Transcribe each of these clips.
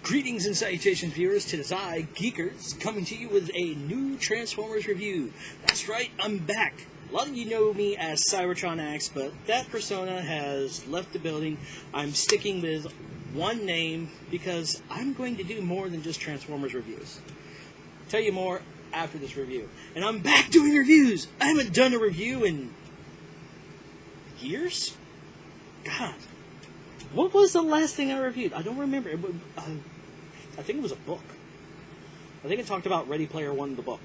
Greetings and salutations, viewers. Tis I, Geekers, coming to you with a new Transformers review. That's right, I'm back. A lot of you know me as Cybertron X, but that persona has left the building. I'm sticking with one name because I'm going to do more than just Transformers reviews. Tell you more after this review. And I'm back doing reviews! I haven't done a review in years? God. What was the last thing I reviewed? I don't remember. I think it was a book. I think it talked about Ready Player One, the book.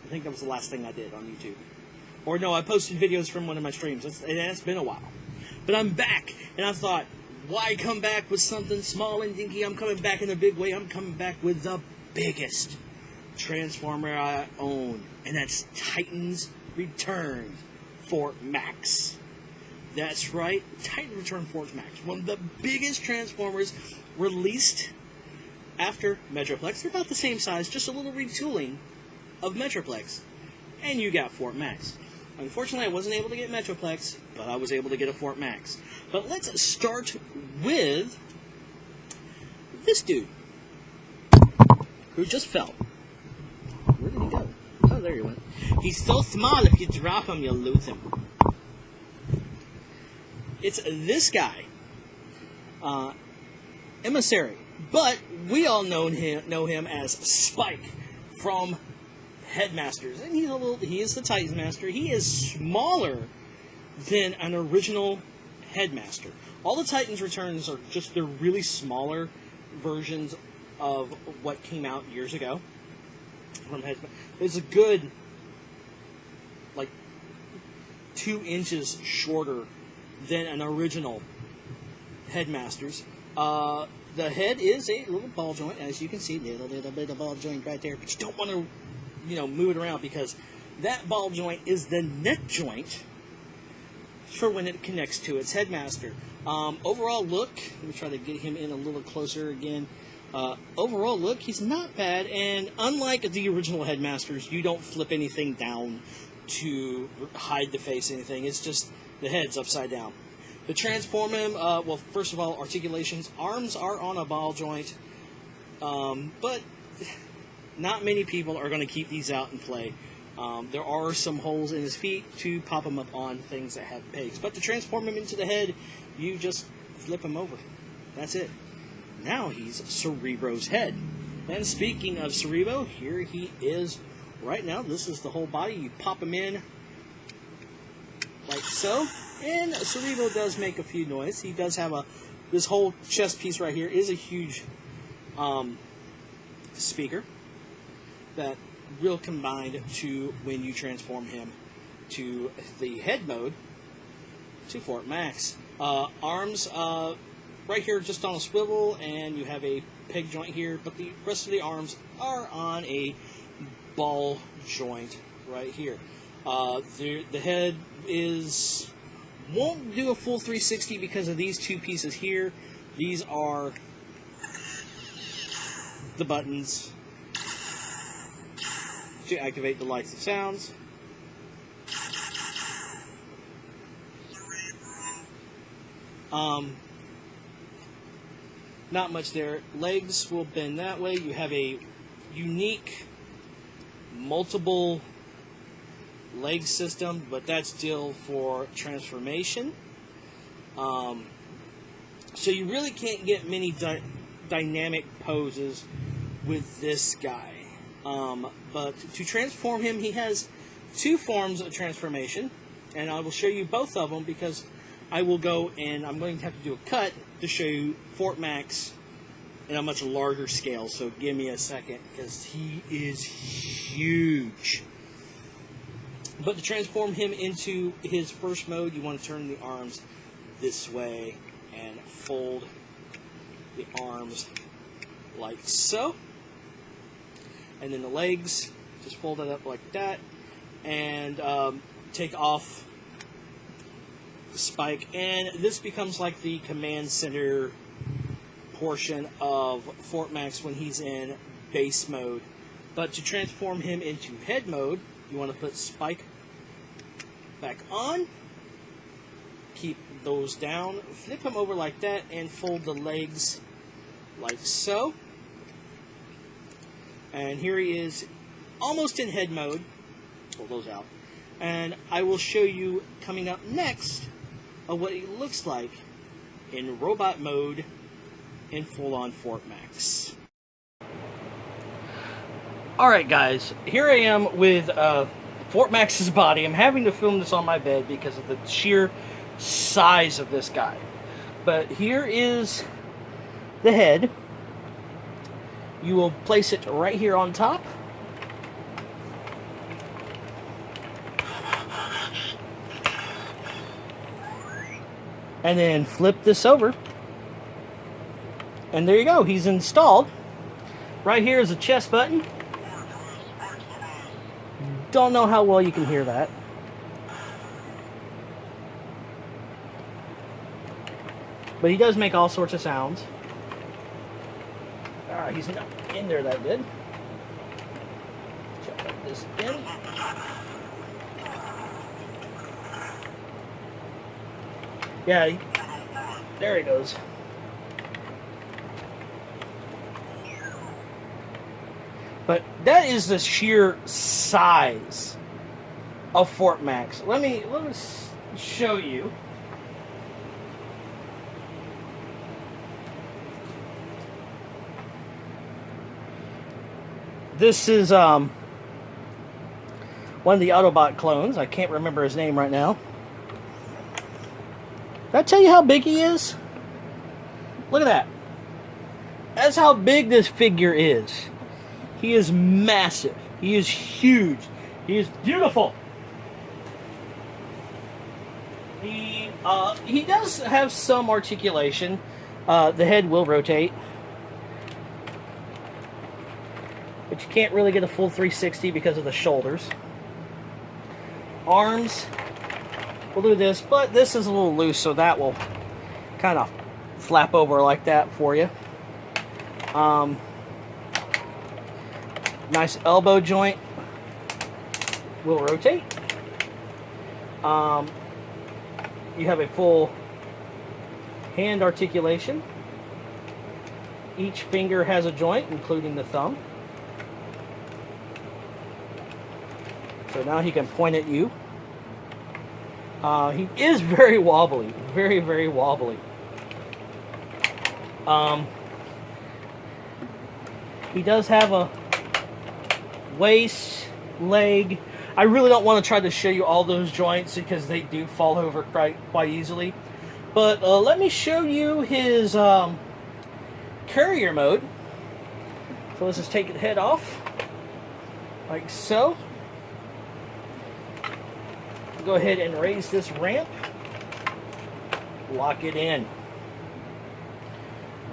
I think that was the last thing I did on YouTube. Or no, I posted videos from one of my streams. It's been a while. But I'm back, and I thought, why come back with something small and dinky? I'm coming back in a big way. I'm coming back with the biggest Transformer I own, and that's Titans Return Fort Max. That's right, Titan Return Fort Max. One of the biggest Transformers released after Metroplex. They're about the same size, just a little retooling of Metroplex. And you got Fort Max. Unfortunately, I wasn't able to get Metroplex, but I was able to get a Fort Max. But let's start with this dude, who just fell. Where did he go? Oh, there he went. He's so small, if you drop him, you'll lose him. It's this guy, Emissary, but we all know him as Spike from Headmasters, and he is the Titans Master. He is smaller than an original Headmaster. All the Titans Returns are just the really smaller versions of what came out years ago from Headmaster. It's a good, like, 2 inches shorter than an original Headmasters. The head is a little ball joint, as you can see, little bit of ball joint right there, but you don't want to, move it around, because that ball joint is the neck joint for when it connects to its Headmaster. Overall look, let me try to get him in a little closer again. Overall look, he's not bad, and unlike the original Headmasters, you don't flip anything down to hide the face or anything. It's just the head's upside down. To transform him, well, first of all, articulations. Arms are on a ball joint, but not many people are going to keep these out and play. There are some holes in his feet to pop him up on things that have pegs. But to transform him into the head, you just flip him over. That's it. Now he's Cerebro's head. And speaking of Cerebro, here he is right now. This is the whole body. You pop him in like so. And Cerebro does make a few noise. He does have this whole chest piece right here is a huge speaker that will combine to when you transform him to the head mode to Fort Max. Arms right here just on a swivel, and you have a peg joint here, but the rest of the arms are on a ball joint right here. The head won't do a full 360 because of these two pieces here. These are the buttons to activate the lights and sounds. Not much there. Legs will bend that way. You have a unique multiple leg system, but that's still for transformation. So you really can't get many dynamic poses with this guy. But to transform him, he has 2 forms of transformation, and I will show you both of them because I will go and I'm going to have to do a cut to show you Fort Max in a much larger scale. So give me a second, because he is huge. But to transform him into his first mode, you want to turn the arms this way and fold the arms like so. And then the legs, just fold it up like that. And take off the Spike. And this becomes like the command center portion of Fort Max when he's in base mode. But to transform him into head mode, you want to put Spike back on, keep those down, flip him over like that, and fold the legs like so. And here he is, almost in head mode. Pull those out. And I will show you, coming up next, what he looks like in robot mode in full-on Fort Max. Alright guys, here I am with Fort Max's body. I'm having to film this on my bed because of the sheer size of this guy. But here is the head. You will place it right here on top. And then flip this over. And there you go, he's installed. Right here is a chest button. Don't know how well you can hear that. But he does make all sorts of sounds. He's not in there that good. Check this in. Yeah, there he goes. But that is the sheer size of Fort Max. Let me show you. This is one of the Autobot clones. I can't remember his name right now. Did I tell you how big he is? Look at that. That's how big this figure is. He is massive. He is huge. He is beautiful. He does have some articulation. The head will rotate. But you can't really get a full 360 because of the shoulders. Arms will do this, but this is a little loose, so that will kind of flap over like that for you. Nice elbow joint will rotate. You have a full hand articulation. Each finger has a joint, including the thumb. So now he can point at you. He is very wobbly. Very, very wobbly. He does have a waist, leg. I really don't want to try to show you all those joints because they do fall over quite easily. But let me show you his carrier mode. So let's just take the head off. Like so. Go ahead and raise this ramp. Lock it in.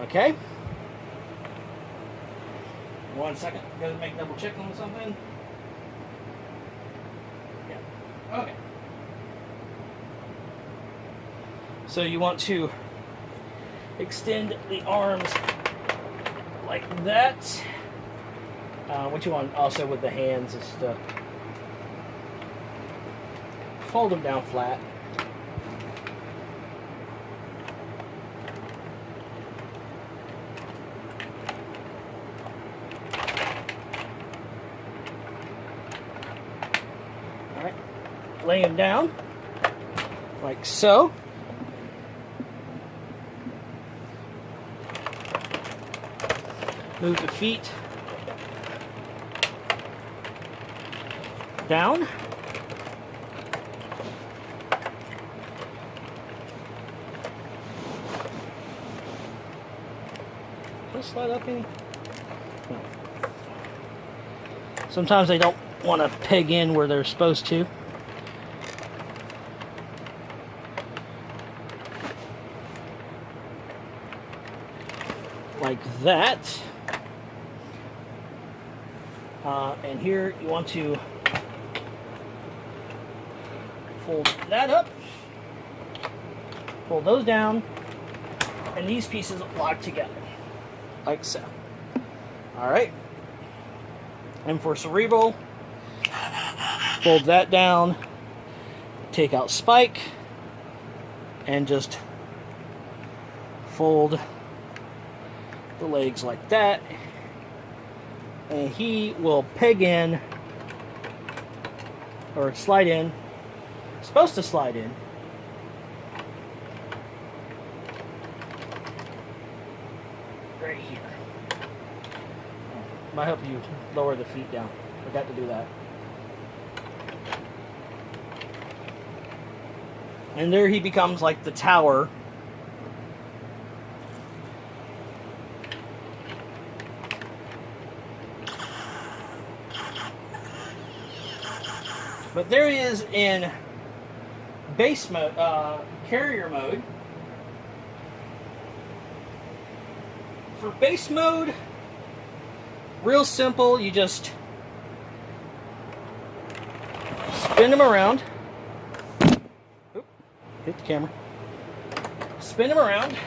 Okay. 1 second. Gotta make double check on something. Yeah. Okay. So you want to extend the arms like that. What you want also with the hands is to fold them down flat. Alright, lay them down like so. Move the feet down. Slide up any? No. Sometimes they don't want to peg in where they're supposed to. Like that. And here you want to fold that up, fold those down, and these pieces lock together. Like so. Alright. And for cerebral, fold that down, take out Spike, and just fold the legs like that. and he will peg in, or slide in, supposed to slide in, right here. Might help you lower the feet down. Forgot to do that. And there he becomes like the tower. But there he is in base mode, carrier mode. For base mode, real simple. You just spin him around. Oop, hit the camera. Spin him around.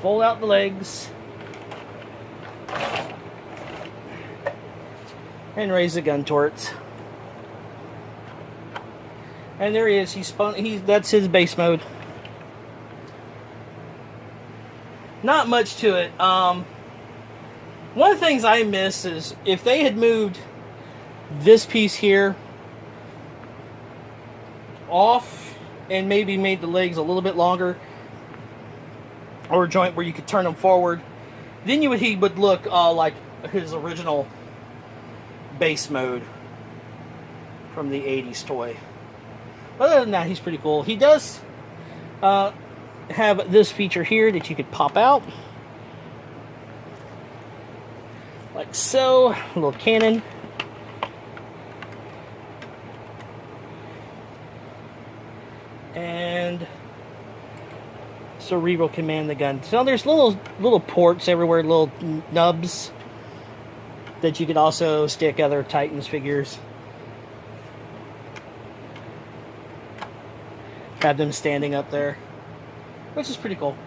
Fold out the legs. And raise the gun turrets. And there he is. That's his base mode. Not much to it. One of the things I miss is if they had moved this piece here off and maybe made the legs a little bit longer, or a joint where you could turn them forward, then he would look like his original base mode from the 80s toy. Other than that, he's pretty cool. He does have this feature here that you could pop out like so. A little cannon. And Cerebral can man the gun. So there's little ports everywhere, little nubs that you could also stick other Titans figures. Have them standing up there, which is pretty cool.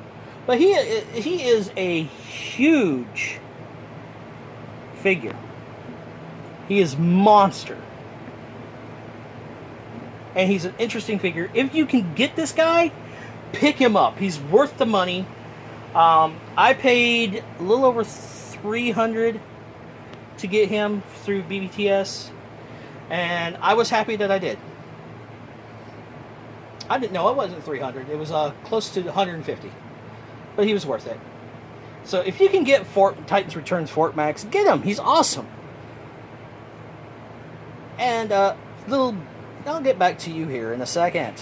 But he is a huge figure. He is monster. And he's an interesting figure. If you can get this guy, pick him up. He's worth the money. I paid a little over $300 to get him through BBTS, and I was happy that I did. I didn't know it wasn't $300. It was close to $150, but he was worth it. So if you can get Titans Returns Fort Max, get him. He's awesome. And I'll get back to you here in a second.